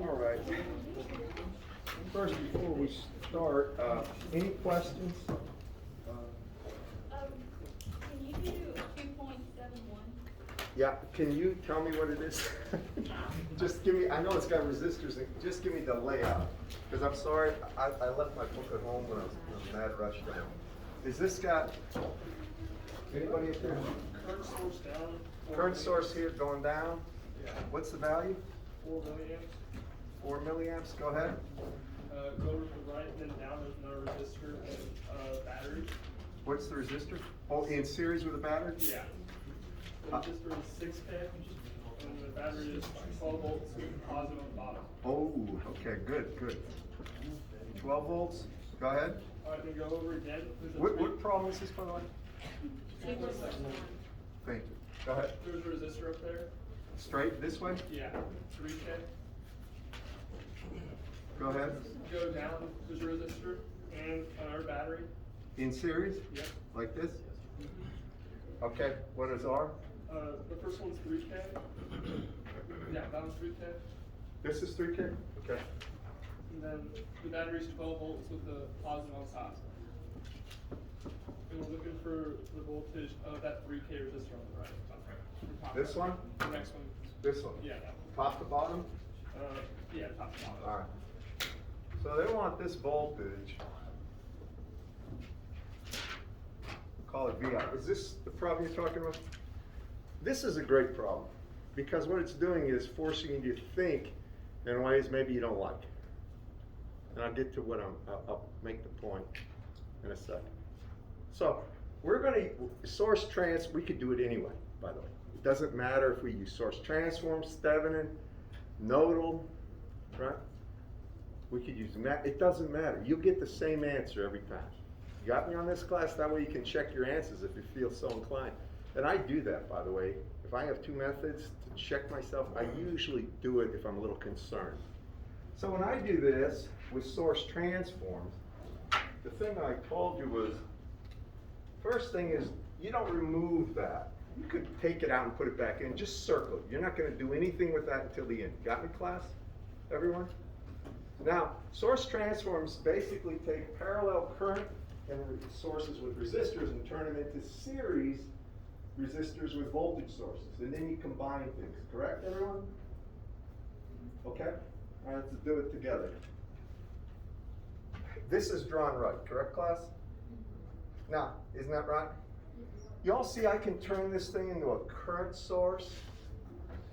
All right. First, before we start, any questions? Can you do 2.71? Yeah, can you tell me what it is? Just give me, I know it's got resistors, just give me the layout. Because I'm sorry, I left my book at home when I was in a mad rush down. Is this got, anybody up there? Current source down. Current source here going down? Yeah. What's the value? 4 milliamps. 4 milliamps, go ahead. Go to the right and then down there's another resistor and battery. What's the resistor? Oh, in series with a battery? Yeah. The resistor is 6K and the battery is 12 volts with positive on the bottom. Oh, okay, good, good. 12 volts, go ahead. Alright, then go over again. There's a What problem is this, by the way? Thank you. Go ahead. There's a resistor up there. Straight this way? Yeah. 3K. Go ahead. Go down, there's a resistor and another battery. In series? Yep. Like this? Okay, what is R? The first one's 3K. Yeah, that one's 3K. This is 3K? Okay. And then the battery's 12 volts with the positive on top. And we're looking for the voltage of that 3K resistor on the right. Top This right. one? The next one. This one? Yeah, that Top to bottom? one. Yeah, top to bottom. All right. So they want this voltage, call it VI. Is this the problem you're talking about? This is a great problem because what it's doing is forcing you to think in ways maybe you don't like. And I'll get to what I'll make the point in a second. So we're going to source trans, we could do it anyway, by the way. It doesn't matter if we use source transforms, Thevenin, nodal, right? We could use that. It doesn't matter. You'll get the same answer every time. You got me on this class? That way you can check your answers if you feel so inclined. And I do that, by the way. If I have two methods to check myself, I usually do it if I'm a little concerned. So when I do this with source transforms, the thing I told you was, first thing is you don't remove that. You could take it out and put it back in, just circle it. You're not going to do anything with that until the end. Got me, class? Everyone? Now, source transforms basically take parallel current and sources with resistors and turn them into series resistors with voltage sources. And then you combine things, correct, everyone? Okay? All right, let's do it together. This is drawn right, correct, class? Now, isn't that right? You all see I can turn this thing into a current source,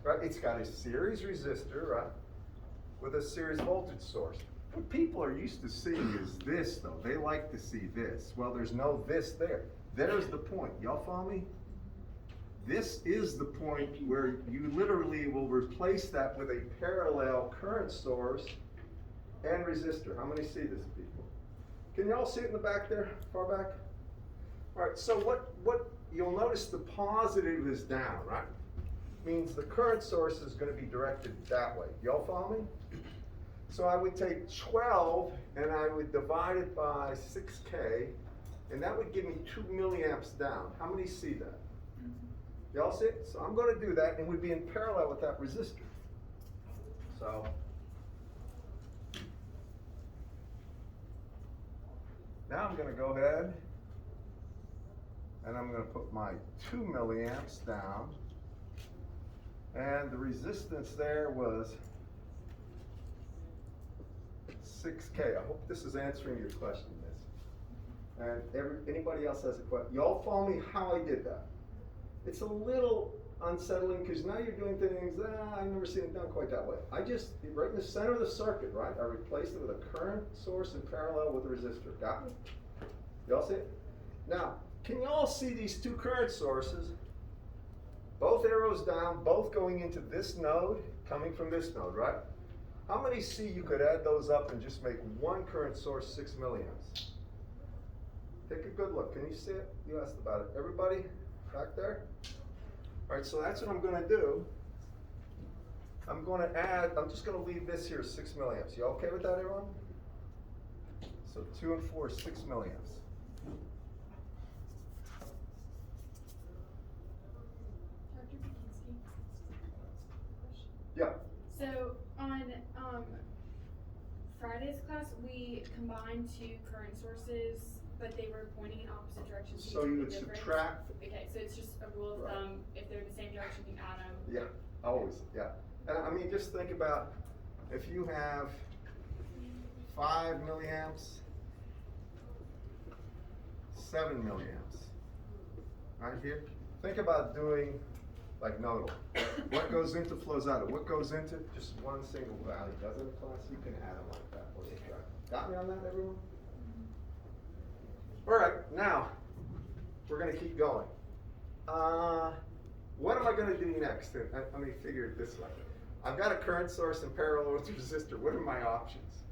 right? It's got a series resistor, right? With a series voltage source. What people are used to seeing is this, though. They like to see this. Well, there's no this there. There's the point. Y'all follow me? This is the point where you literally will replace that with a parallel current source and resistor. How many see this, people? Can you all see it in the back there, far back? All right, so what you'll notice the positive is down, right? Means the current source is going to be directed that way. Y'all follow me? So I would take 12 and I would divide it by 6K, and that would give me 2 milliamps down. How many see that? Y'all see it? So I'm going to do that, and it would be in parallel with that resistor. So now I'm going to go ahead and I'm going to put my 2 milliamps down. And the resistance there was 6K. I hope this is answering your question, Miss. And anybody else has a question? Y'all follow me how I did that? It's a little unsettling because now you're doing things, I've never seen it done quite that way. I just, right in the center of the circuit, right, I replaced it with a current source in parallel with a resistor. Got me? Y'all see it? Now, can you all see these two current sources? Both arrows down, both going into this node, coming from this node, right? How many see you could add those up and just make one current source 6 milliamps? Take a good look. Can you see it? You asked about it. Everybody back there? All right, so that's what I'm going to do. I'm going to add, I'm just going to leave this here 6 milliamps. You okay with that, everyone? So 2 and 4 is 6 milliamps. Dr. Bukinski. Yeah. So On, Friday's class, we combined two current sources, but they were pointing in opposite directions. So you you took would the difference. subtract, Okay, so it's just a rule of Right. thumb, if they're the same direction, you add them. yeah, always, yeah. And I mean, just think about if you have 5 milliamps, 7 milliamps, right here. Think about doing like nodal. What goes into flows out of, what goes into just one single value, doesn't it, class? You can add them like that, or subtract. Got me on that, everyone? All right, now, we're gonna keep going. What am I gonna do next? And let me figure it this way. I've got a current source in parallel with a resistor. What are my options?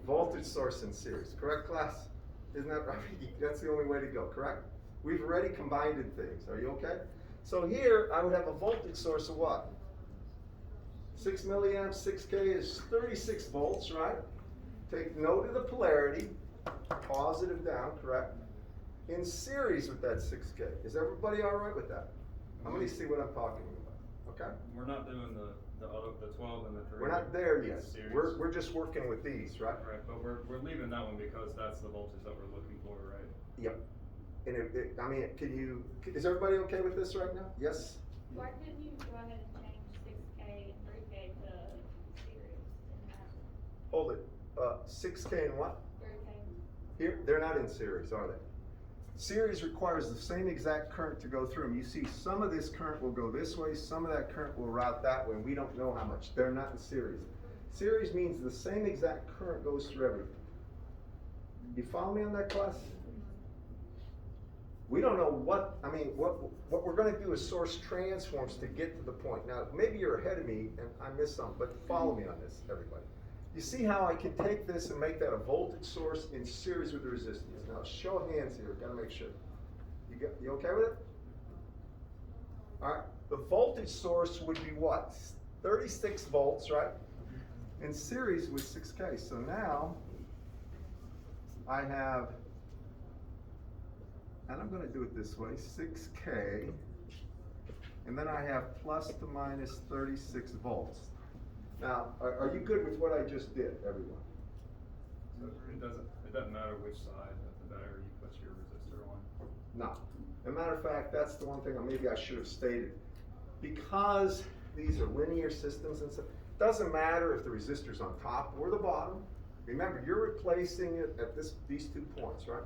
Voltage source in series, correct, class? Isn't that right? That's the only way to go, correct? We've already combined things. Are you okay? So here, I would have a voltage source of what? 6 milliamps, 6K is 36 volts, right? Take note of the polarity, positive down, correct? In series with that 6K. Is everybody all right with that? How many see what I'm talking about? Okay? We're not doing the 12 and the 3. We're not there yet. Series. We're just working with these, right? Right, but we're leaving that one because that's the voltage that we're looking for, right? Yep. And I mean, is everybody okay with this right now? Yes? Why couldn't you go ahead and change 6K and 3K to series and that Hold it. 6K and what? 3K? Here, they're not in series, are they? Series requires the same exact current to go through them. You see, some of this current will go this way, some of that current will route that way, and we don't know how much. They're not in series. Series means the same exact current goes through everything. You follow me on that, class? We don't know what we're gonna do is source transforms to get to the point. Now, maybe you're ahead of me and I missed something, but follow me on this, everybody. You see how I can take this and make that a voltage source in series with the resistance. Now, show of hands here, gotta make sure. You okay with it? All right, the voltage source would be what? 36 volts, right? In series with 6K. So now, I have, and I'm gonna do it this way, 6K, and then I have plus to minus 36 volts. Now, are you good with what I just did, everyone? So it doesn't matter which side of the battery you put your resistor on. No. As a matter of fact, that's the one thing maybe I should have stated. Because these are linear systems and stuff, it doesn't matter if the resistor's on top or the bottom. Remember, you're replacing it at these 2 points, right?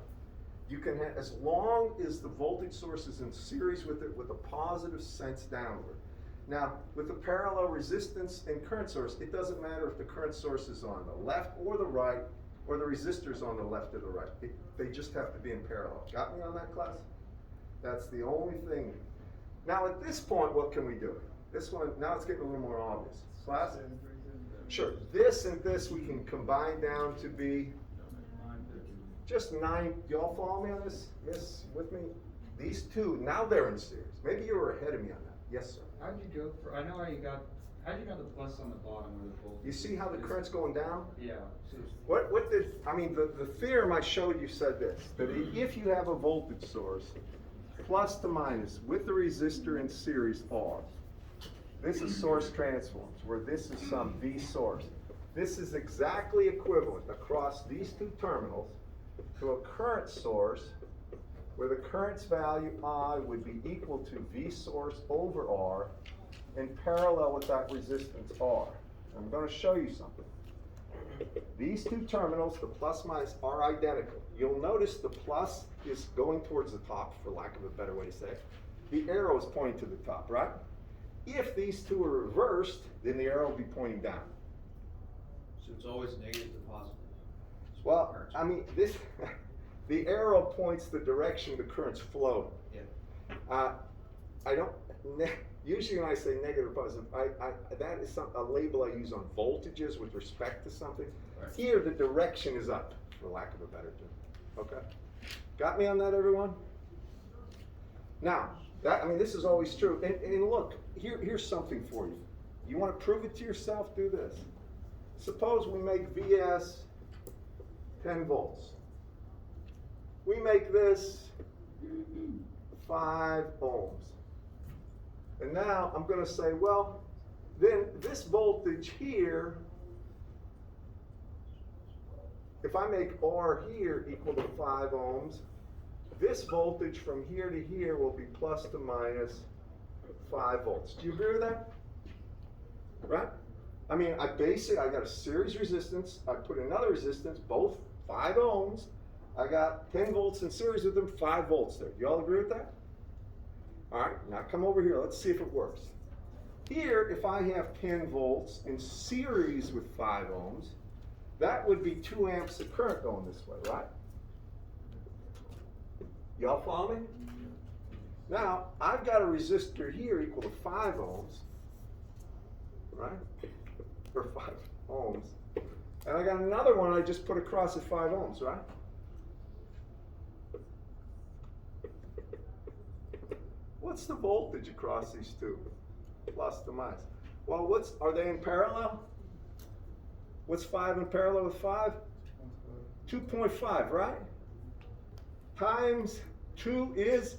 You can have, as long as the voltage source is in series with it with a positive sense downward. Now, with the parallel resistance and current source, it doesn't matter if the current source is on the left or the right, or the resistor's on the left or the right. They just have to be in parallel. Got me on that, class? That's the only thing. Now, at this point, what can we do? This one, now it's getting a little more obvious. Class? Sure, this and this we can combine down to be just 9. Y'all follow me on this? Miss, with me? These two, now they're in series. Maybe you were ahead of me on that. Yes, sir. How'd you go for, I know how you got, how'd you got the plus on the bottom where the voltage? You see how the current's going down? Yeah. So What did, I mean, the theorem I showed you said this, that if you have a voltage source, plus to minus, with the resistor in series R, this is source transforms, where this is some V source. This is exactly equivalent across these 2 terminals to a current source where the current's value I would be equal to V source over R in parallel with that resistance R. I'm going to show you something. These 2 terminals, the plus minus, are identical. You'll notice the plus is going towards the top, for lack of a better way to say it. The arrow is pointing to the top, right? If these 2 are reversed, then the arrow will be pointing down. So it's always negative to positive. Well, I mean, the arrow points the direction the current's flowing. Yeah. I don't, usually when I say negative or positive, that is a label I use on voltages with respect to something. Right. Here, the direction is up, for lack of a better term. Okay? Got me on that, everyone? Now, this is always true. And look, here's something for you. You want to prove it to yourself? Do this. Suppose we make VS 10 volts. We make this 5 ohms. And now I'm going to say, well, then this volt voltage here, if I make R here equal to 5 ohms, this voltage from here to here will be plus to minus 5 volts. Do you agree with that? Right? I mean, I got a series resistance, I put another resistance, both 5 ohms, I got 10 volts in series with them, 5 volts there. Do you all agree with that? All right, now come over here, let's see if it works. Here, if I have 10 volts in series with 5 ohms, that would be 2 amps of current going this way, right? Y'all follow me? Now, I've got a resistor here equal to 5 ohms, right? Or 5 ohms. And I got another one I just put across at 5 ohms, right? What's the voltage across these two? Plus to minus. Well, are they in parallel? What's 5 in parallel with 5? 2.5, right? Times 2 is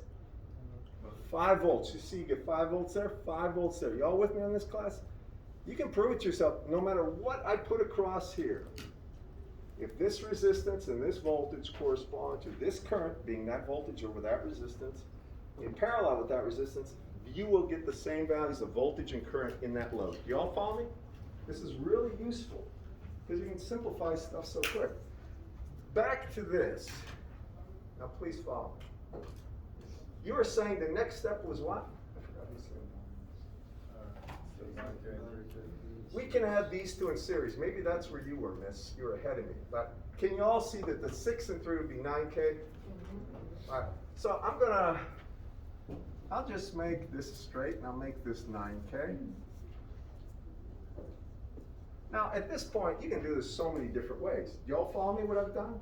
5 volts. You see, you get 5 volts there, 5 volts there. Y'all with me on this class? You can prove it to yourself no matter what I put across here. If this resistance and this voltage correspond to this current, being that voltage over that resistance, in parallel with that resistance, you will get the same values of voltage and current in that load. Do y'all follow me? This is really useful because you can simplify stuff so quick. Back to this. Now please follow me. You were saying the next step was what? I forgot you said. 9K and 3K. We can add these two in series. Maybe that's where you were, miss. You were ahead of me. But can you all see that the 6 and 3 would be 9K? All right. So I'll just make this straight and I'll make this 9K. Now at this point, you can do this so many different ways. Do y'all follow me what I've done?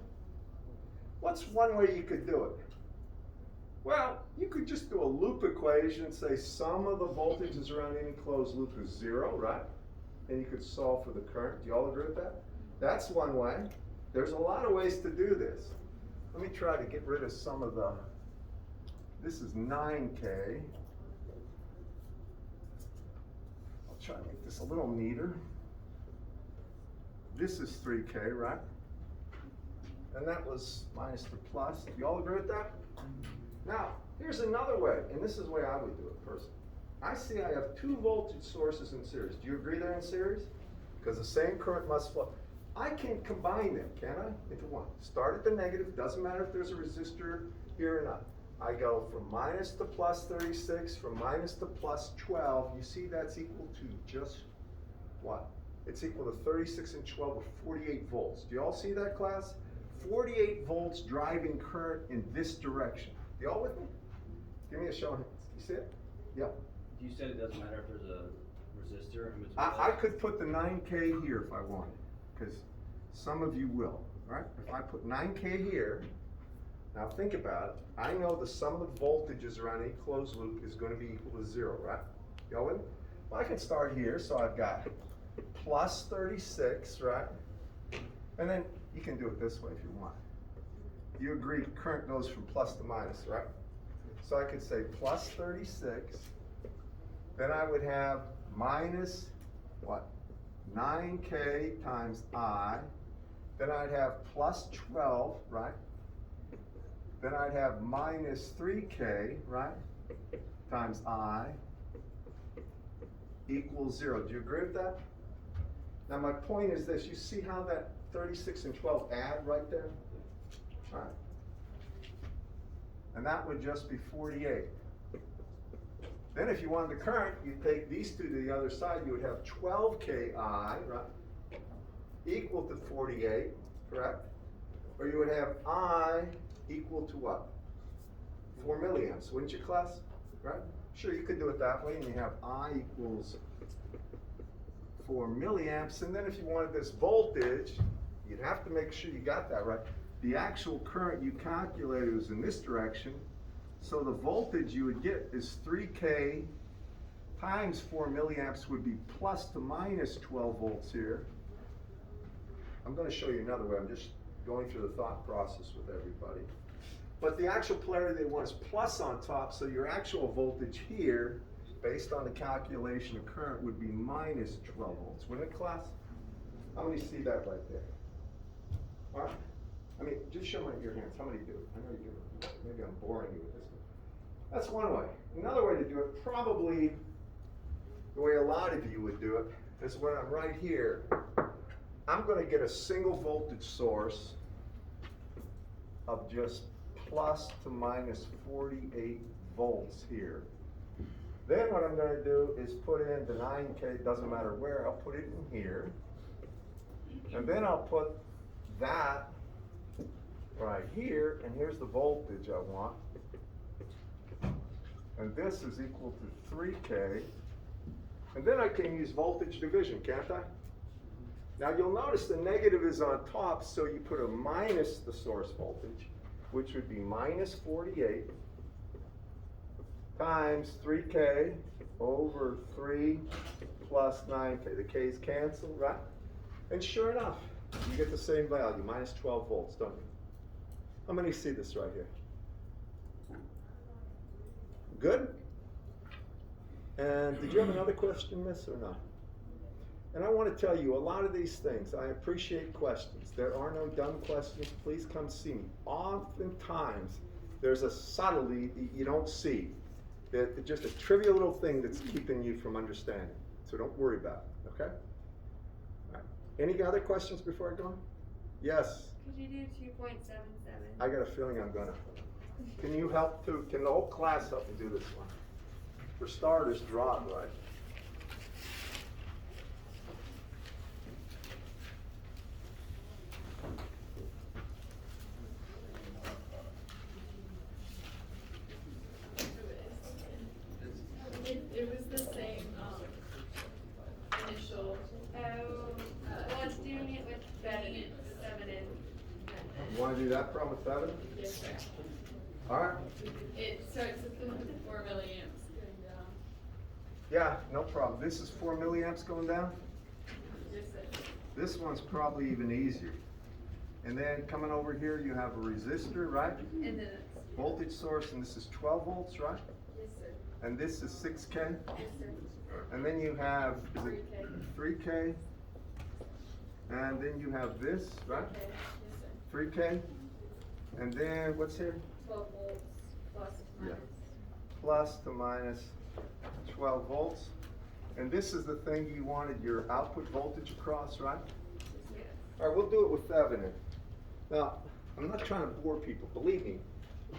What's one way you could do it? Well, you could just do a loop equation, say sum of the voltages around any closed loop is 0, right? And you could solve for the current. Do y'all agree with that? That's one way. There's a lot of ways to do this. Let me try to get rid of some of the, this is 9K. I'll try to make this a little neater. This is 3K, right? And that was minus the plus. Do y'all agree with that? Now, here's another way, and this is the way I would do it personally. I see I have 2 voltage sources in series. Do you agree they're in series? Because the same current must flow. I can combine them, can I? Into one. Start at the negative, doesn't matter if there's a resistor here or not. I go from minus to plus 36, from minus to plus 12. You see that's equal to just what? It's equal to 36 and 12 or 48 volts. Do you all see that, class? 48 volts driving current in this direction. You all with me? Give me a show of hands. You see it? Yep. You said it doesn't matter if there's a resistor in between. I could put the 9K here if I wanted, because some of you will, right? If I put 9K here, now think about it. I know the sum of the voltages around any closed loop is going to be equal to 0, right? Y'all with me? Well, I can start here, so I've got plus 36, right? And then you can do it this way if you want. You agree current goes from plus to minus, right? So I could say plus 36, then I would have minus, what? 9K times I, then I'd have plus 12, right? Then I'd have minus 3K, right? Times I equals 0. Do you agree with that? Now my point is this, you see how that 36 and 12 add right there? All right. And that would just be 48. Then if you wanted the current, you'd take these two to the other side, you would have 12Ki, right? Equal to 48, correct? Or you would have I equal to what? 4 milliamps, wouldn't you, class? Right? Sure, you could do it that way, and you have I equals 4 milliamps, and then if you wanted this voltage, you'd have to make sure you got that right. The actual current you calculated was in this direction, so the voltage you would get is 3K times 4 milliamps would be plus to minus 12 volts here. I'm going to show you another way. I'm just going through the thought process with everybody. But the actual polarity they want is plus on top, so your actual voltage here based on the calculation of current, would be minus 12 volts, wouldn't it, class? How many see that right there? All right. I mean, just show me your hands. How many do? I know you do. Maybe I'm boring you with this one. That's one way. Another way to do it, probably the way a lot of you would do it, is when I'm right here, I'm going to get a single voltage source of just plus to minus 48 volts here. Then what I'm going to do is put in the 9K, doesn't matter where, I'll put it in here. And then I'll put that right here, and here's the voltage I want. And this is equal to 3K. And then I can use voltage division, can't I? Now you'll notice the negative is on top, so you put a minus the source voltage, which would be minus 48 times 3K over 3 plus 9K. The K's cancel, right? And sure enough, you get the same value, minus 12 volts, don't you? How many see this right here? Good? And did you have another question, miss, or not? And I want to tell you, a lot of these things, I appreciate questions. There are no dumb questions. Please come see me. Oftentimes, there's a subtlety that you don't see. That just a trivial little thing that's keeping you from understanding. So don't worry about it, okay? All right. Any other questions before I go on? Yes. Could you do 2.77? I got a feeling I'm gonna. Can you help too? Can the whole class help me do this one? For starters, draw it right. It was the same, initial, let's doing it with betting it 7 in. You wanna do that problem with 7? Yes, sir. All right. It starts with the 4 milliamps going down. Yeah, no problem. This is 4 milliamps going down. Yes, sir. This one's probably even easier. And then coming over here, you have a resistor, right? And then it's, Voltage source, and this is 12 volts, right? yes, sir. And this is 6K. Yes, sir. And then you have 3K. 3K. And then you have this, right? Okay, yes, sir. 3K. And then what's here? 12 volts plus Yeah. minus. Plus to minus 12 volts. And this is the thing you wanted your output voltage across, right? Yes. All right, we'll do it with Thevenin. Now, I'm not trying to bore people. Believe me,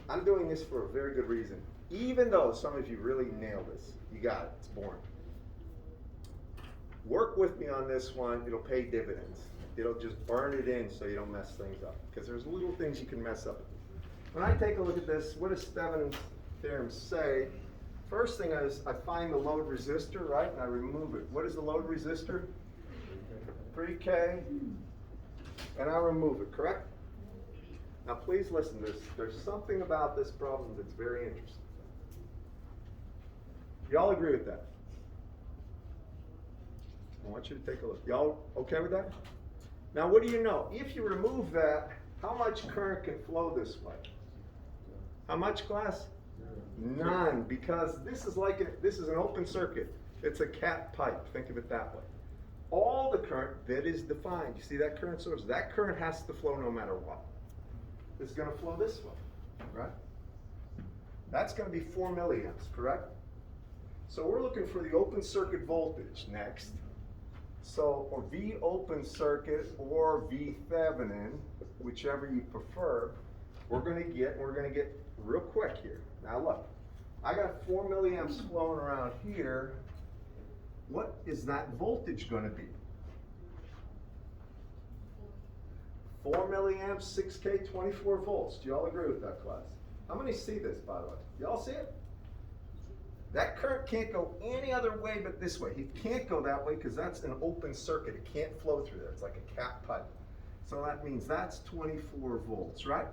I'm doing this for a very good reason. Even though some of you really nail this, you got it, it's boring. Work with me on this one, it'll pay dividends. It'll just burn it in so you don't mess things up. Because there's little things you can mess up. When I take a look at this, what does Thevenin's theorem say? First thing is, I find the load resistor, right, and I remove it. What is the load resistor? 3K, and I remove it, correct? Now please listen to this. There's something about this problem that's very interesting. Y'all agree with that? I want you to take a look. Y'all okay with that? Now what do you know? If you remove that, how much current can flow this way? How much, class? None, because this is an open circuit. It's a cat pipe. Think of it that way. All the current that is defined, you see that current source? That current has to flow no matter what. It's going to flow this way, right? That's going to be 4 milliamps, correct? So we're looking for the open circuit voltage next. So for V open circuit or V Thevenin, whichever you prefer, we're going to get real quick here. Now look, I got 4 milliamps flowing around here. What is that voltage going to be? 4 milliamps, 6K, 24 volts. Do you all agree with that, class? How many see this, by the way? Y'all see it? That current can't go any other way but this way. It can't go that way because that's an open circuit. It can't flow through there. It's like a cap pipe. So that means that's 24 volts, right?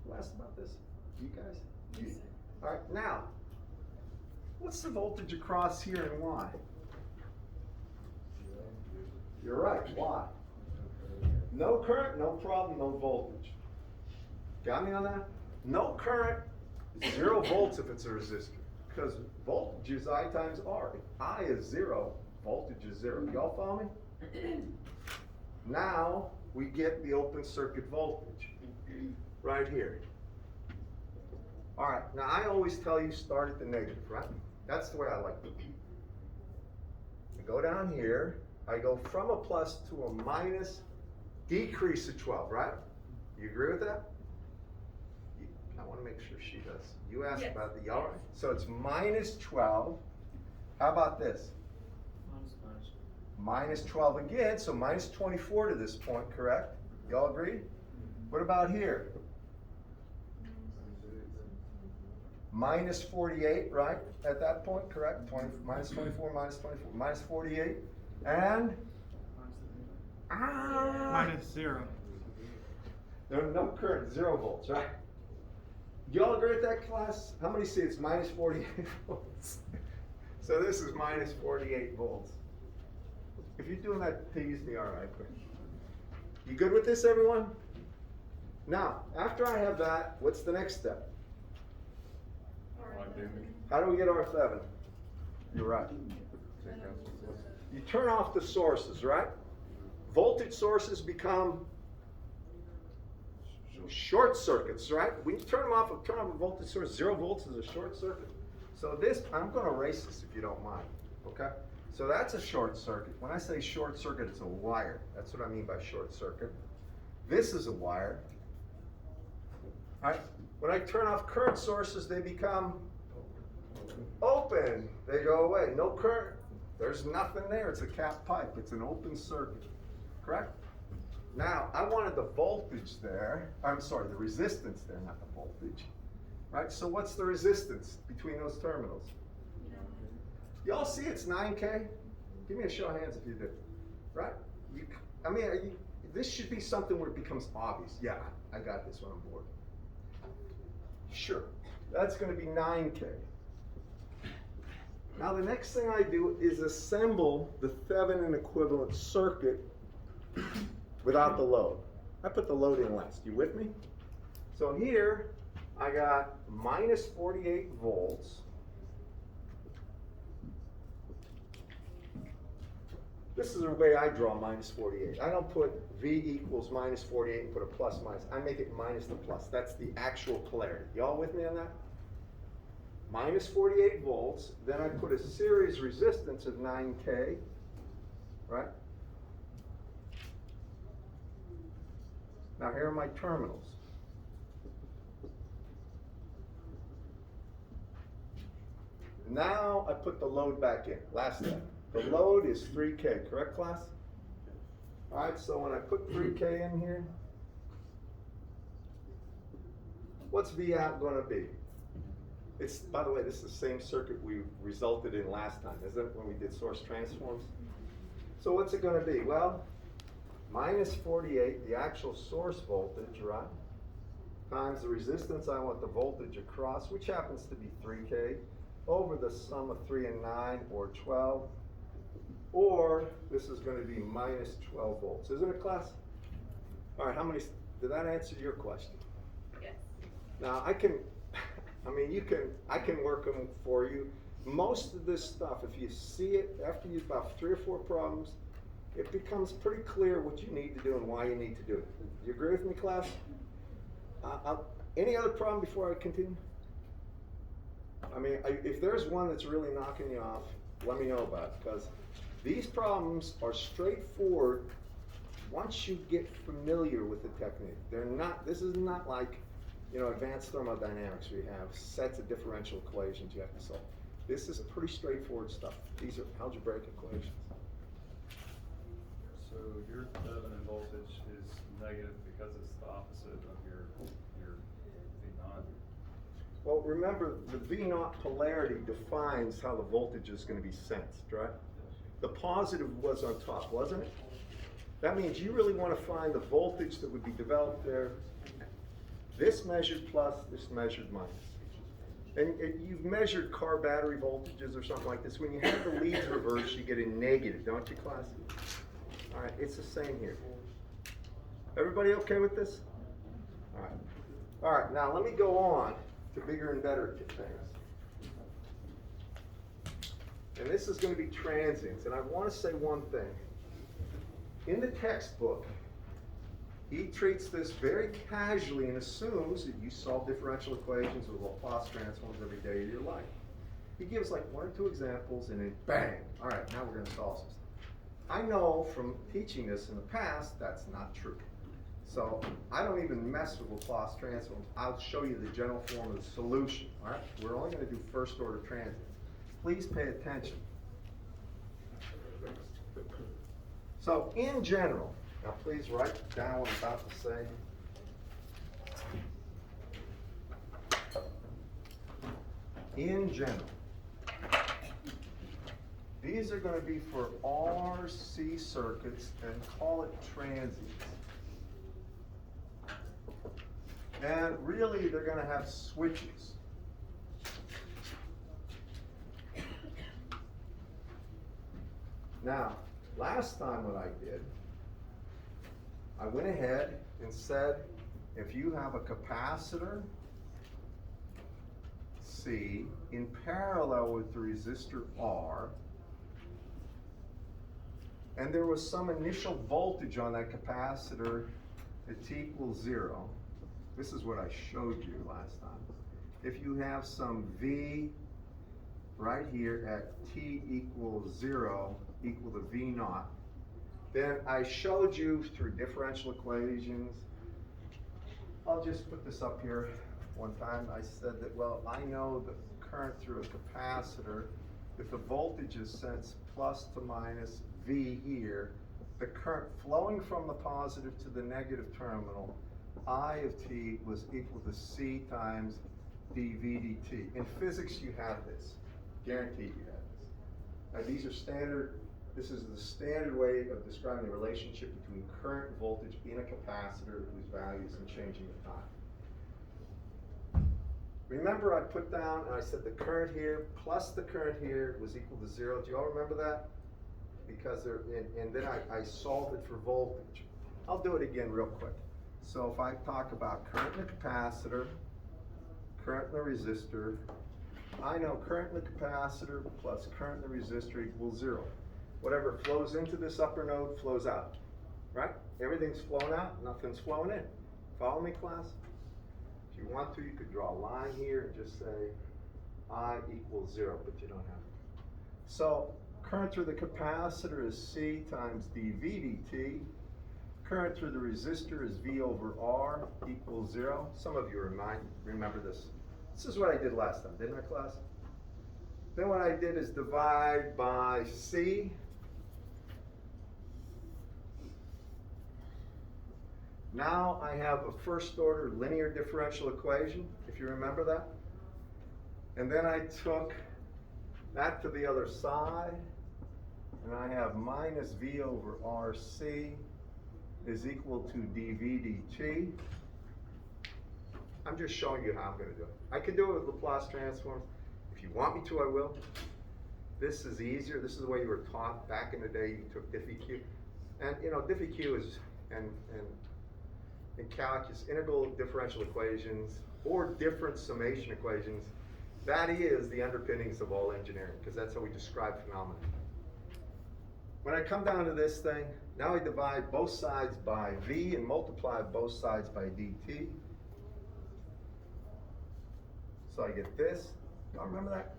Who asked about this? You guys? Yes, sir. All right, now, what's the voltage across here and why? You're right, why? No current, no problem, no voltage. Got me on that? No current, 0 volts if it's a resistor. Because voltage is I times R. If I is 0, voltage is 0. Y'all follow me? Now we get the open circuit voltage right here. All right, now I always tell you start at the negative, right? That's the way I like it. I go down here, I go from a plus to a minus, decrease of 12, right? You agree with that? I want to make sure she does. You asked Yes. about the, all right. So it's minus 12. How about this? Minus 12 again, so minus 24 to this point, correct? Y'all agree? What about here? Minus 48, right? At that point, correct? Minus 24, minus 24, minus 48, and? Minus 0. There's no current, 0 volts, right? Y'all agree with that, class? How many see it's minus 48 volts? So this is minus 48 volts. If you're doing that, tease me, all right. You good with this, everyone? Now, after I have that, what's the next step? How do we get R7? You're right. You turn off the sources, right? Voltage sources become short circuits, right? When you turn them off, turn off a voltage source, 0 volts is a short circuit. So this, I'm going to erase this if you don't mind, okay? So that's a short circuit. When I say short circuit, it's a wire. That's what I mean by short circuit. This is a wire. All right? When I turn off current sources, they become open. They go away. No current. There's nothing there. It's a cap pipe. It's an open circuit. Correct? Now, I wanted the voltage there. I'm sorry, the resistance there, not the voltage. Right? So what's the resistance between those terminals? Y'all see it's 9K? Give me a show of hands if you do. Right? This should be something where it becomes obvious. Yeah, I got this one on board. Sure. That's going to be 9K. Now the next thing I do is assemble the Thevenin equivalent circuit without the load. I put the load in last. You with me? So here I got minus 48 volts. This is the way I draw minus 48. I don't put V equals minus 48 and put a plus minus. I make it minus the plus. That's the actual polarity. Y'all with me on that? Minus 48 volts. Then I put a series resistance of 9K, right? Now here are my terminals. Now I put the load back in. Last step. The load is 3K, correct, class? All right, so when I put 3K in here, what's V out going to be? It's, by the way, this is the same circuit we resulted in last time, isn't it, when we did source transforms? So what's it going to be? Well, minus 48, the actual source voltage, right, times the resistance I want the voltage across, which happens to be 3K, over the sum of 3 and 9, or 12, or this is going to be minus 12 volts. Isn't it, class? All right, how many, did that answer your question? Yes. Now, I can work them for you. Most of this stuff, if you see it after you about 3 or 4 problems, it becomes pretty clear what you need to do and why you need to do it. Do you agree with me, class? Any other problem before I continue? If there's one that's really knocking you off, let me know about it, because these problems are straightforward once you get familiar with the technique. This is not like, advanced thermodynamics where you have sets of differential equations you have to solve. This is pretty straightforward stuff. These are algebraic equations. So your Thevenin voltage is negative because it's the opposite of your V0. Well, remember, the V0 polarity defines how the voltage is going to be sensed, right? The positive was on top, wasn't it? That means you really want to find the voltage that would be developed there. This measured plus, this measured minus. And you've measured car battery voltages or something like this. When you have the leads reversed, you get a negative, don't you, class? All right, it's the same here. Everybody okay with this? All right. All right, now let me go on. to bigger and better things. And this is going to be transients. And I want to say one thing. In the textbook, he treats this very casually and assumes that you solve differential equations with Laplace transforms every day of your life. He gives like 1 or 2 examples and then bang, all right, now we're going to solve some stuff. I know from teaching this in the past, that's not true. So I don't even mess with Laplace transforms. I'll show you the general form of the solution, all right? We're only going to do first order transients. Please pay attention. So in general, now please write down what I'm about to say. In general, these are going to be for RC circuits and call it transients. And really, they're going to have switches. Now, last time what I did, I went ahead and said, if you have a capacitor C in parallel with the resistor R, and there was some initial voltage on that capacitor at T equals 0, this is what I showed you last time. If you have some V right here at T equals 0 equal to V naught, then I showed you through differential equations. I'll just put this up here one time. I said that, well, I know the current through a capacitor, if the voltage is sense plus to minus V here, the current flowing from the positive to the negative terminal, I of t was equal to C times dV dt. In physics, you have this. Guaranteed you have this. Now, these are standard. This is the standard way of describing the relationship between current and voltage in a capacitor whose value isn't changing with time. Remember, I put down and I said the current here plus the current here was equal to 0. Do you all remember that? Because and then I solved it for voltage. I'll do it again real quick. So if I talk about current in the capacitor, current in the resistor, I know current in the capacitor plus current in the resistor equals 0. Whatever flows into this upper node flows out, right? Everything's flowing out, nothing's flowing in. Follow me, class? If you want to, you could draw a line here and just say I equals 0, but you don't have to. So current through the capacitor is C times dV dt. Current through the resistor is V over R equals 0. Some of you remember this. This is what I did last time, didn't I, class? Then what I did is divide by C. Now I have a first order linear differential equation, if you remember that. And then I took that to the other side, and I have minus V over RC is equal to dV dt. I'm just showing you how I'm going to do it. I can do it with Laplace transforms. If you want me to, I will. This is easier. This is the way you were taught back in the day. You took diffie-q. And you know, diffie-q is, and in calculus, integral differential equations or different summation equations, that is the underpinnings of all engineering, because that's how we describe phenomena. When I come down to this thing, now I divide both sides by V and multiply both sides by dt. So I get this. Y'all remember that?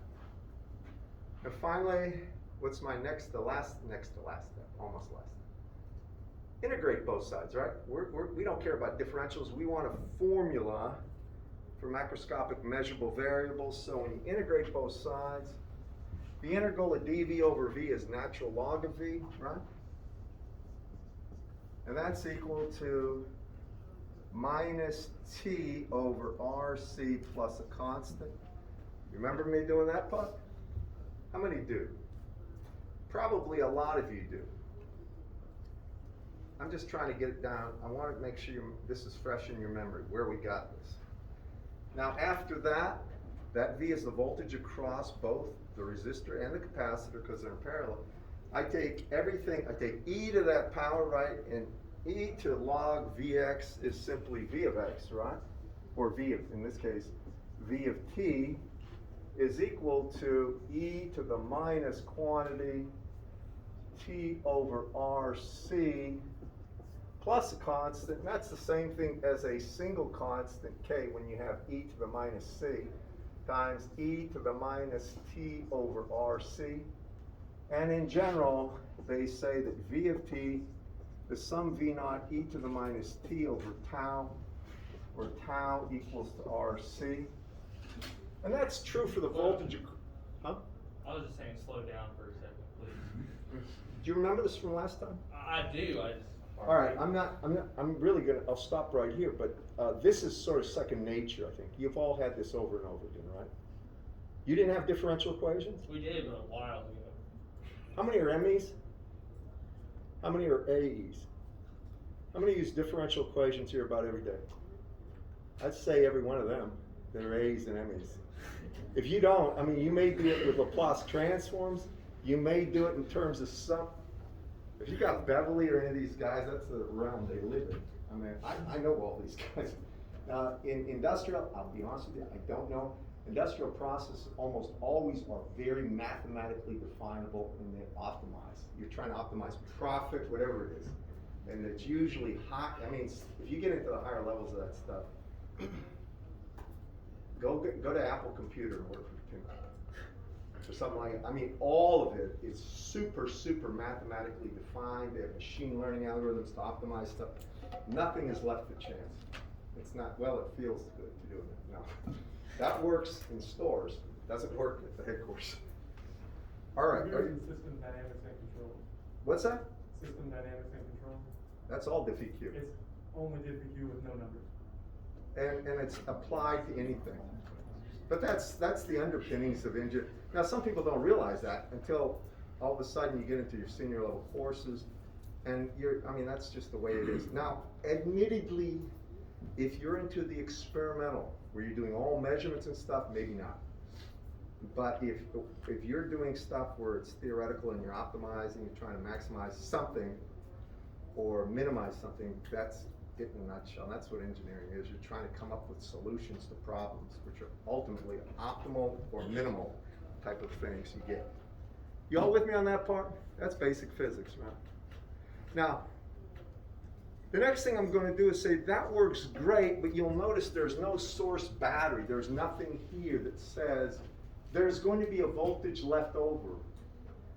And finally, what's my next to last step, almost last step. Integrate both sides, right? We don't care about differentials. We want a formula for macroscopic measurable variables. So when you integrate both sides, the integral of dV over V is natural log of V, right? And that's equal to minus T over RC plus a constant. Remember me doing that part? How many do? Probably a lot of you do. I'm just trying to get it down. I want to make sure this is fresh in your memory, where we got this. Now after that, that V is the voltage across both the resistor and the capacitor because they're in parallel. I take everything, I take e to that power, right? And e to log Vx is simply V of x, right? Or V of, in this case, V of t is equal to e to the minus quantity t over RC plus a constant, and that's the same thing as a single constant k when you have e to the minus c times e to the minus t over RC. And in general, they say that V of t is some V naught e to the minus t over tau, where tau equals to RC. And that's true for the voltage. Huh? I was just saying, slow down for a second, please. Do you remember this from last time? I do, I just. All right, I'm really gonna, I'll stop right here, but this is sort of second nature, I think. You've all had this over and over again, right? You didn't have differential equations? We did, but a while ago. How many are MEs? How many are AEs? How many use differential equations here about every day? I'd say every one of them that are A's and MEs. If you don't, I mean, you may do it with Laplace transforms, you may do it in terms of some, if you got Beverly or any of these guys, that's the realm they live in. I mean, I know all these guys. In industrial, I'll be honest with you, I don't know. Industrial processes almost always are very mathematically definable and they optimize. You're trying to optimize profit, whatever it is. And it's usually high, I mean, if you get into the higher levels of that stuff, go to Apple Computer and work for Tim. Or something like it. I mean, all of it is super, super mathematically defined. They have machine learning algorithms to optimize stuff. Nothing is left to chance. It's not, well, it feels good to do it. No. That works in stores, doesn't work at the headquarters. All right. We're using system dynamics and control. What's that? System dynamics and control. That's all diffie-Q. It's only diffie-Q with no numbers. And it's applied to anything. But that's the underpinnings of engineering. Now, some people don't realize that until all of a sudden you get into your senior level courses, and I mean, that's just the way it is. Now, admittedly, if you're into the experimental, where you're doing all measurements and stuff, maybe not. But if you're doing stuff where it's theoretical and you're optimizing, you're trying to maximize something or minimize something, that's it in a nutshell. That's what engineering is. You're trying to come up with solutions to problems, which are ultimately optimal or minimal type of things you get. You all with me on that part? That's basic physics, right? Now, the next thing I'm going to do is say that works great, but you'll notice there's no source battery. There's nothing here that says there's going to be a voltage left over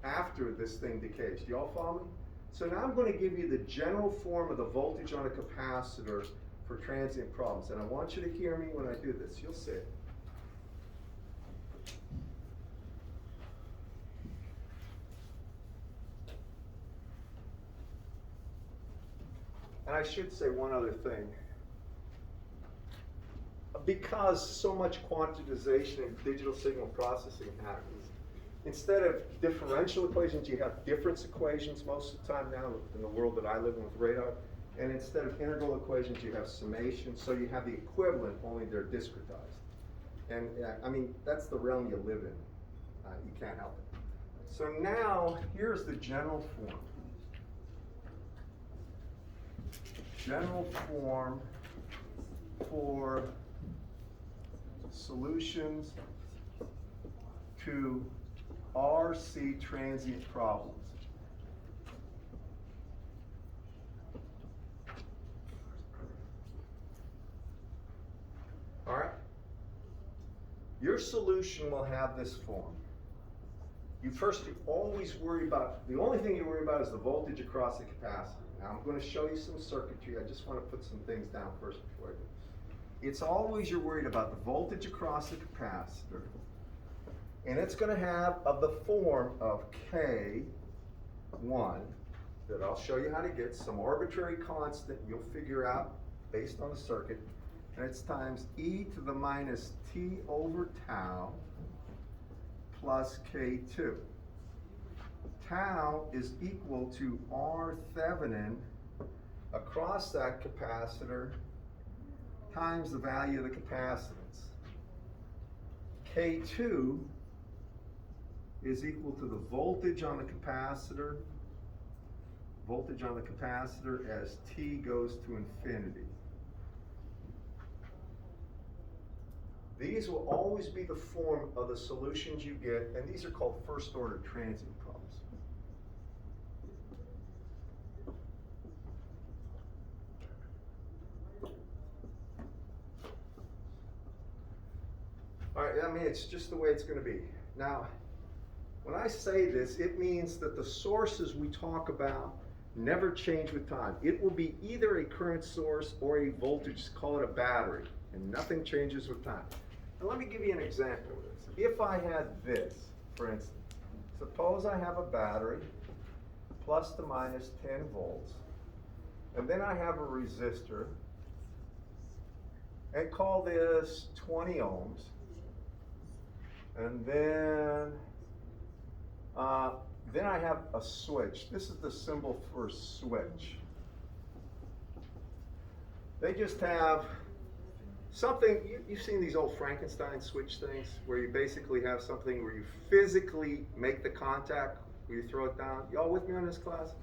after this thing decays. Do you all follow me? So now I'm going to give you the general form of the voltage on a capacitor for transient problems. And I want you to hear me when I do this. You'll see it. And I should say one other thing. Because so much quantization and digital signal processing happens, instead of differential equations, you have difference equations most of the time now in the world that I live in with radar. And instead of integral equations, you have summation. So you have the equivalent, only they're discretized. And I mean, that's the realm you live in. You can't help it. So now, here's the general form. General form for solutions to RC transient problems. All right? Your solution will have this form. You always worry about, the only thing you worry about is the voltage across the capacitor. Now I'm going to show you some circuitry. I just want to put some things down first before I do. It's always you're worried about the voltage across the capacitor. And it's going to have the form of K1 that I'll show you how to get, some arbitrary constant you'll figure out based on the circuit. And it's times e to the minus t over tau plus K2. Tau is equal to R Thevenin across that capacitor times the value of the capacitance. K2 is equal to the voltage on the capacitor as t goes to infinity. These will always be the form of the solutions you get, and these are called first order transient problems. All right, I mean, it's just the way it's going to be. Now, when I say this, it means that the sources we talk about never change with time. It will be either a current source or a voltage, just call it a battery, and nothing changes with time. And let me give you an example of this. If I had this, for instance, suppose I have a battery, plus to minus 10 volts, and then I have a resistor, and call this 20 ohms, and then I have a switch. This is the symbol for switch. They just have something, you've seen these old Frankenstein switch things, where you basically have something where you physically make the contact, where you throw it down. Y'all with me on this, class?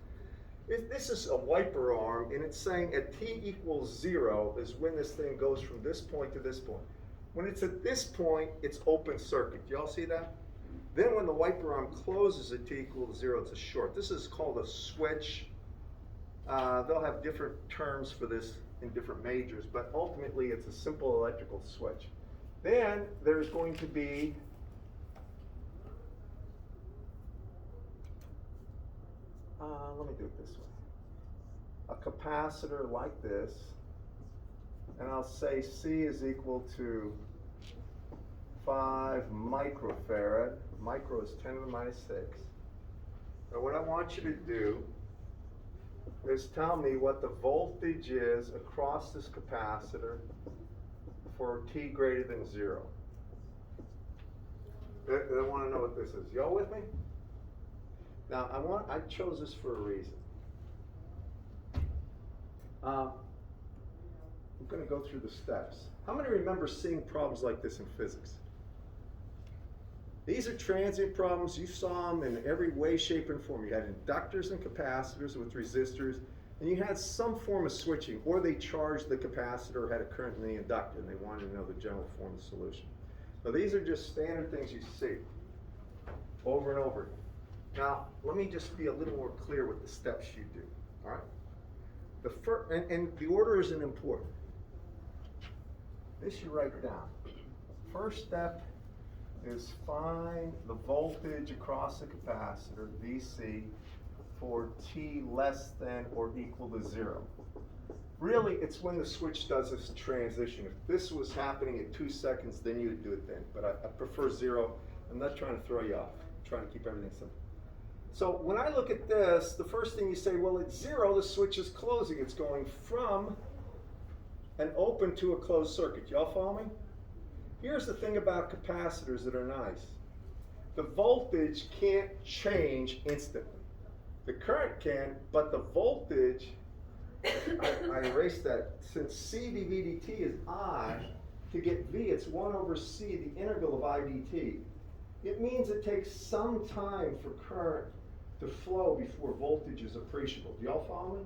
This is a wiper arm, and it's saying at t equals 0 is when this thing goes from this point to this point. When it's at this point, it's open circuit. Do y'all see that? Then when the wiper arm closes at t equals 0, it's a short. This is called a switch. They'll have different terms for this in different majors, but ultimately it's a simple electrical switch. Then there's going to be let me do it this way. A capacitor like this, and I'll say C is equal to 5 microfarad. Micro is 10 to the minus 6. Now what I want you to do is tell me what the voltage is across this capacitor for t greater than 0. I want to know what this is. Y'all with me? Now I chose this for a reason. I'm going to go through the steps. How many remember seeing problems like this in physics? These are transient problems. You saw them in every way, shape, and form. You had inductors and capacitors with resistors, and you had some form of switching, or they charged the capacitor or had a current in the inductor, and they wanted to know the general form of the solution. Now, these are just standard things you see over and over. Now, let me just be a little more clear with the steps you do, all right? And the order isn't important. This you write down. First step is find the voltage across the capacitor, VC, for t less than or equal to 0. Really, it's when the switch does this transition. If this was happening at 2 seconds, then you would do it then. But I prefer 0. I'm not trying to throw you off. I'm trying to keep everything simple. So when I look at this, the first thing you say, well, at 0, the switch is closing. It's going from an open to a closed circuit. Y'all follow me? Here's the thing about capacitors that are nice. The voltage can't change instantly. The current can, but the voltage, I erased that. Since C dV dt is I, to get V, it's 1 over C, the integral of I dt. It means it takes some time for current to flow before voltage is appreciable. Do y'all follow me?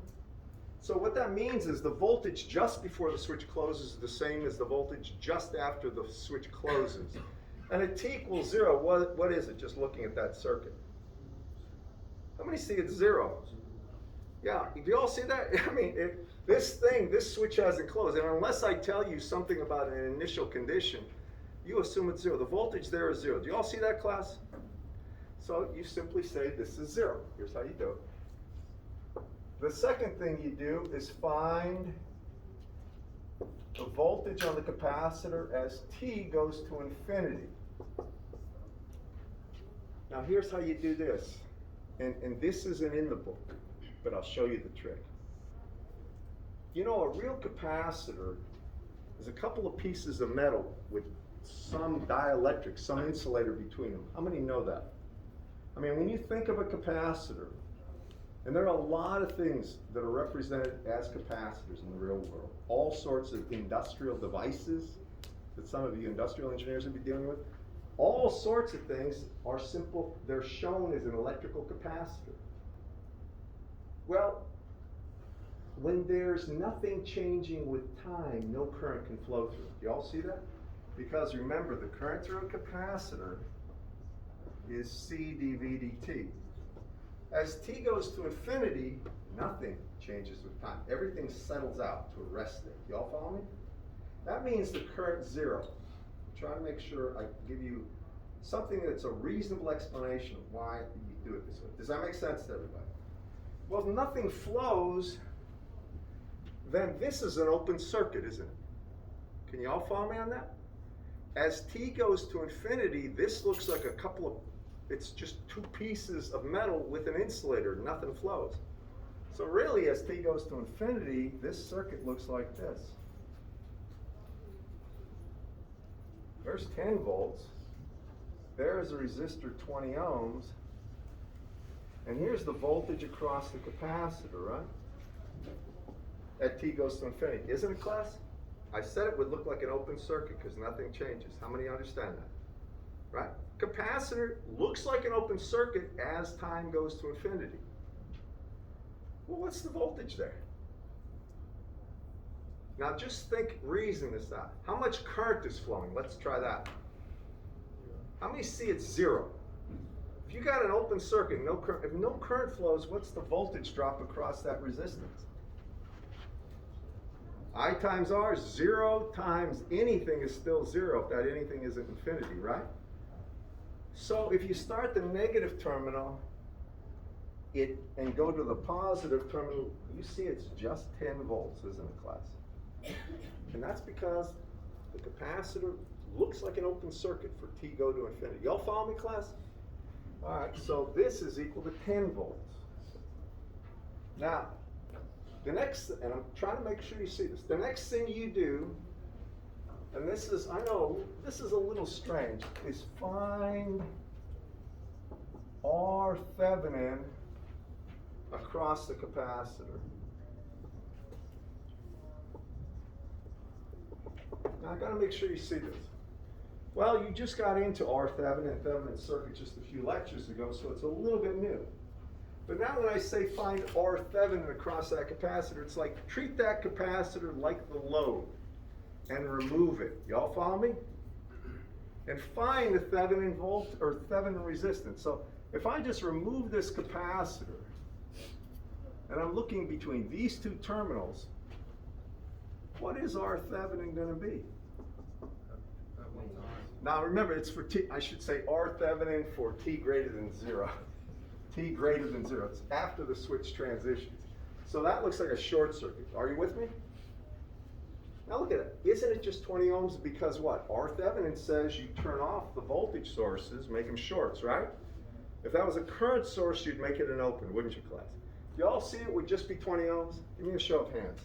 So what that means is the voltage just before the switch closes is the same as the voltage just after the switch closes. And at t equals 0, what is it, just looking at that circuit? How many see it's 0? Yeah, do you all see that? I mean, this switch hasn't closed. And unless I tell you something about an initial condition, you assume it's 0. The voltage there is 0. Do you all see that, class? So you simply say this is 0. Here's how you do it. The second thing you do is find the voltage on the capacitor as t goes to infinity. Now here's how you do this. And this isn't in the book, but I'll show you the trick. You know, a real capacitor is a couple of pieces of metal with some dielectric, some insulator between them. How many know that? I mean, when you think of a capacitor, and there are a lot of things that are represented as capacitors in the real world. All sorts of industrial devices that some of you industrial engineers would be dealing with. All sorts of things are simple. They're shown as an electrical capacitor. Well, when there's nothing changing with time, no current can flow through it. Do you all see that? Because remember, the current through a capacitor is C dV dt. As t goes to infinity, nothing changes with time. Everything settles out to a rest state. Y'all follow me? That means the current's zero. Try to make sure I give you something that's a reasonable explanation of why you do it this way. Does that make sense to everybody? Well, if nothing flows, then this is an open circuit, isn't it? Can you all follow me on that? As t goes to infinity, this looks like a couple of, it's just two pieces of metal with an insulator, nothing flows. So really, as t goes to infinity, this circuit looks like this. There's 10 volts. There's a resistor 20 ohms. And here's the voltage across the capacitor, right? At t goes to infinity. Isn't it, class? I said it would look like an open circuit because nothing changes. How many understand that? Right? Capacitor looks like an open circuit as time goes to infinity. Well, what's the voltage there? Now just think, reason this out. How much current is flowing? Let's try that. How many see it's zero? If you got an open circuit, no current, if no current flows, what's the voltage drop across that resistance? I times R, 0 times anything is still 0 if that anything isn't infinity, right? So if you start the negative terminal and go to the positive terminal, you see it's just 10 volts, isn't it, class? And that's because the capacitor looks like an open circuit for t go to infinity. Y'all follow me, class? All right, so this is equal to 10 volts. Now, the next, and I'm trying to make sure you see this, the next thing you do, and this is, I know, this is a little strange, is find R Thevenin across the capacitor. Now I gotta make sure you see this. Well, you just got into R Thevenin and Thevenin circuit just a few lectures ago, so it's a little bit new. But now when I say find R Thevenin across that capacitor, it's like treat that capacitor like the load and remove it. Y'all follow me? And find the Thevenin volt or Thevenin resistance. So if I just remove this capacitor and I'm looking between these two terminals, what is R Thevenin going to be? At one time. Now remember, it's for t, I should say R Thevenin for t greater than 0. T greater than 0. It's after the switch transitions. So that looks like a short circuit. Are you with me? Now look at it. Isn't it just 20 ohms because what? R Thevenin says you turn off the voltage sources, make them shorts, right? If that was a current source, you'd make it an open, wouldn't you, class? You all see it would just be 20 ohms? Give me a show of hands.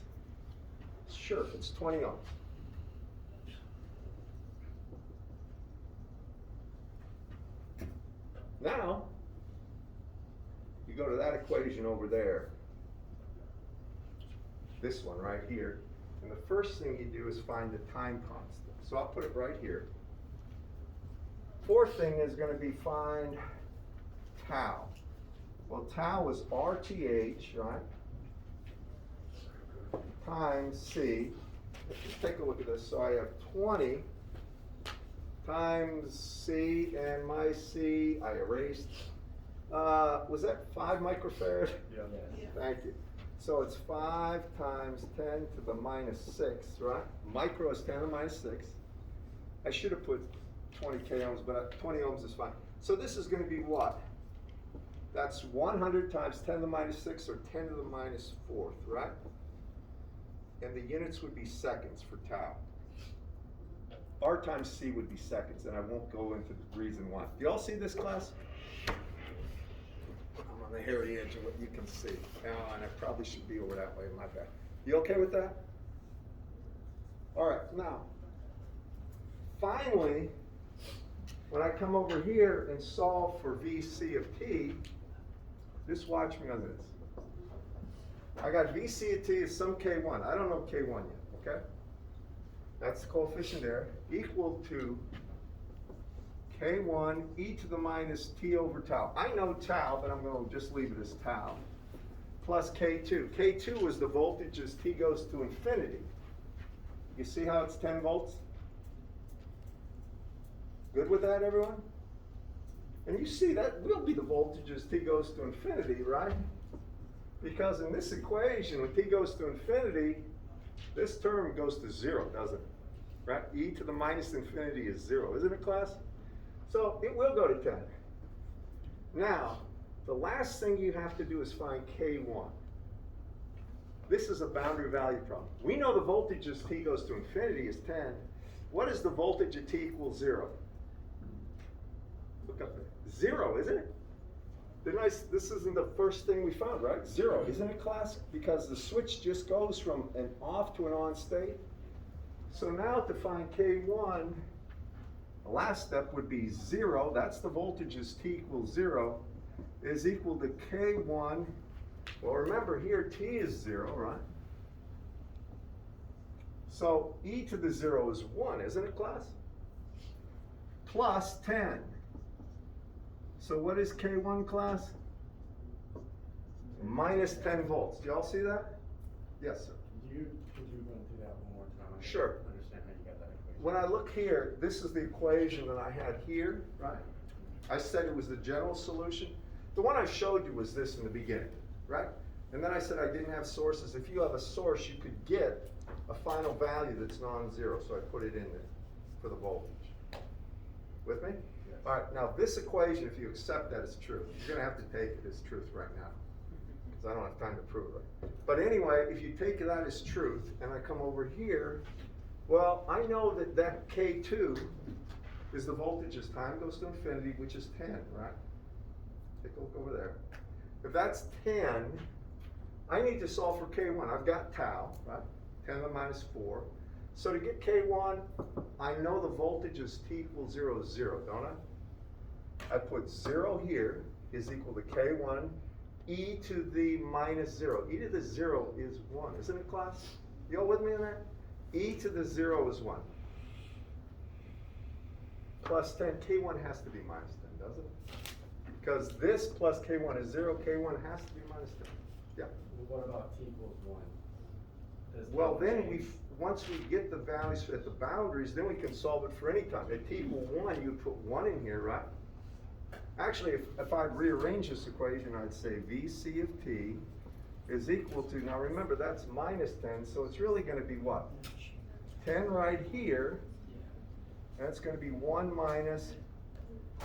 Sure, it's 20 ohms. Now, you go to that equation over there, this one right here, and the first thing you do is find the time constant. So I'll put it right here. Fourth thing is going to be find tau. Well, tau is RTH, right, times C. Let's just take a look at this. So I have 20 times C, and my C I erased. Was that 5 microfarad? Yeah. Thank you. So it's 5 times 10 to the minus 6, right? Micro is 10 to the minus 6. I should have put 20 k ohms, but 20 ohms is fine. So this is going to be what? That's 100 times 10 to the minus 6, or 10 to the minus 4th, right? And the units would be seconds for tau. R times C would be seconds, and I won't go into the reason why. Do you all see this, class? I'm on the hairy edge of what you can see. Oh, and I probably should be over that way, my bad. You okay with that? All right, now, finally, when I come over here and solve for VC of t, just watch me on this. I got VC of t is some K1. I don't know K1 yet, okay? That's the coefficient there, equal to K1 e to the minus t over tau. I know tau, but I'm going to just leave it as tau. Plus K2. K2 is the voltage as t goes to infinity. You see how it's 10 volts? Good with that, everyone? And you see that will be the voltage as t goes to infinity, right? Because in this equation, when t goes to infinity, this term goes to 0, doesn't it? Right? E to the minus infinity is 0, isn't it, class? So it will go to 10. Now, the last thing you have to do is find K1. This is a boundary value problem. We know the voltage as t goes to infinity is 10. What is the voltage at t equals 0? Look up there. 0, isn't it? This isn't the first thing we found, right? 0, isn't it, class? Because the switch just goes from an off to an on state. So now to find K1, the last step would be 0. That's the voltage as t equals 0 is equal to K1. Well, remember here t is 0, right? So e to the 0 is 1, isn't it, class? Plus 10. So what is K1, class? Minus 10 volts. Do y'all see that? Yes, sir. Could you run through that one more time? I Sure. don't understand how you got that equation. When I look here, this is the equation that I had here, right? I said it was the general solution. The one I showed you was this in the beginning, right? And then I said I didn't have sources. If you have a source, you could get a final value that's non-zero, so I put it in there for the voltage. With me? Yes. All right, now this equation, if you accept that as true, you're gonna have to take it as truth right now, because I don't have time to prove it. But anyway, if you take that as truth, and I come over here, well, I know that that K2 is the voltage as time goes to infinity, which is 10, right? Take a look over there. If that's 10, I need to solve for K1. I've got tau, right? 10 to the minus 4. So to get K1, I know the voltage is t equals 0 is 0, don't I? I put 0 here is equal to K1 e to the minus 0. E to the 0 is 1, isn't it, class? You all with me on that? E to the 0 is 1. Plus 10, K1 has to be minus 10, doesn't it? Because this plus K1 is 0, K1 has to be minus 10. Yeah. Well, what about t equals 1? Does Well, that then change? once we get the values at the boundaries, then we can solve it for any time. At t equal 1, you put 1 in here, right? Actually, if I rearrange this equation, I'd say VC of t is equal to, now remember, that's minus 10, so it's really gonna be what? 10 right here. That's gonna be 1 minus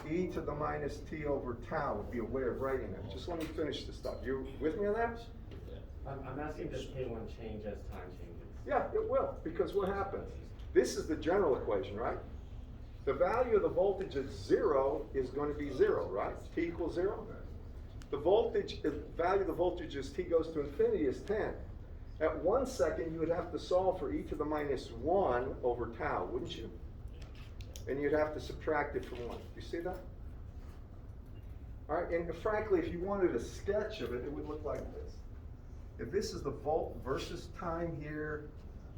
e to the minus t over tau would be a way of writing that. Just let me finish this stuff. You with me on that? I'm asking, does K1 change as time changes? Yeah, it will, because what happens? This is the general equation, right? The value of the voltage at 0 is going to be 0, right? T equals 0. The voltage, value of the voltage as t goes to infinity is 10. At 1 second, you would have to solve for e to the minus 1 over tau, wouldn't you? And you'd have to subtract it from 1. You see that? All right, and frankly, if you wanted a sketch of it, it would look like this. If this is the volt versus time here,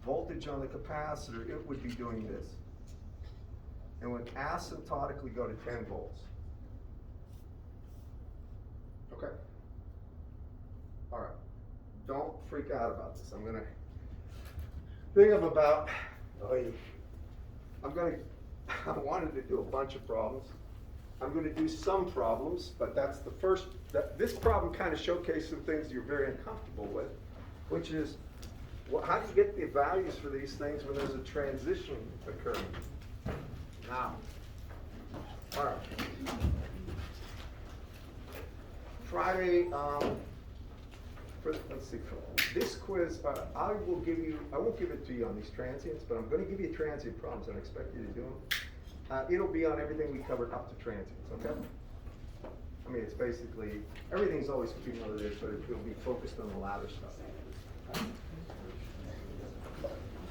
voltage on the capacitor, it would be doing this. And would asymptotically go to 10 volts. Okay. All right. Don't freak out about this. I'm gonna think of about, I wanted to do a bunch of problems. I'm gonna do some problems, but that's the first, this problem kind of showcases some things you're very uncomfortable with, which is, well, how do you get the values for these things when there's a transition occurring? Now, all right. Friday, let's see, this quiz, I won't give it to you on these transients, but I'm gonna give you transient problems and I expect you to do them. It'll be on everything we covered up to transients, okay? I mean, it's basically, everything's always cumulative, but it'll be focused on the latter stuff.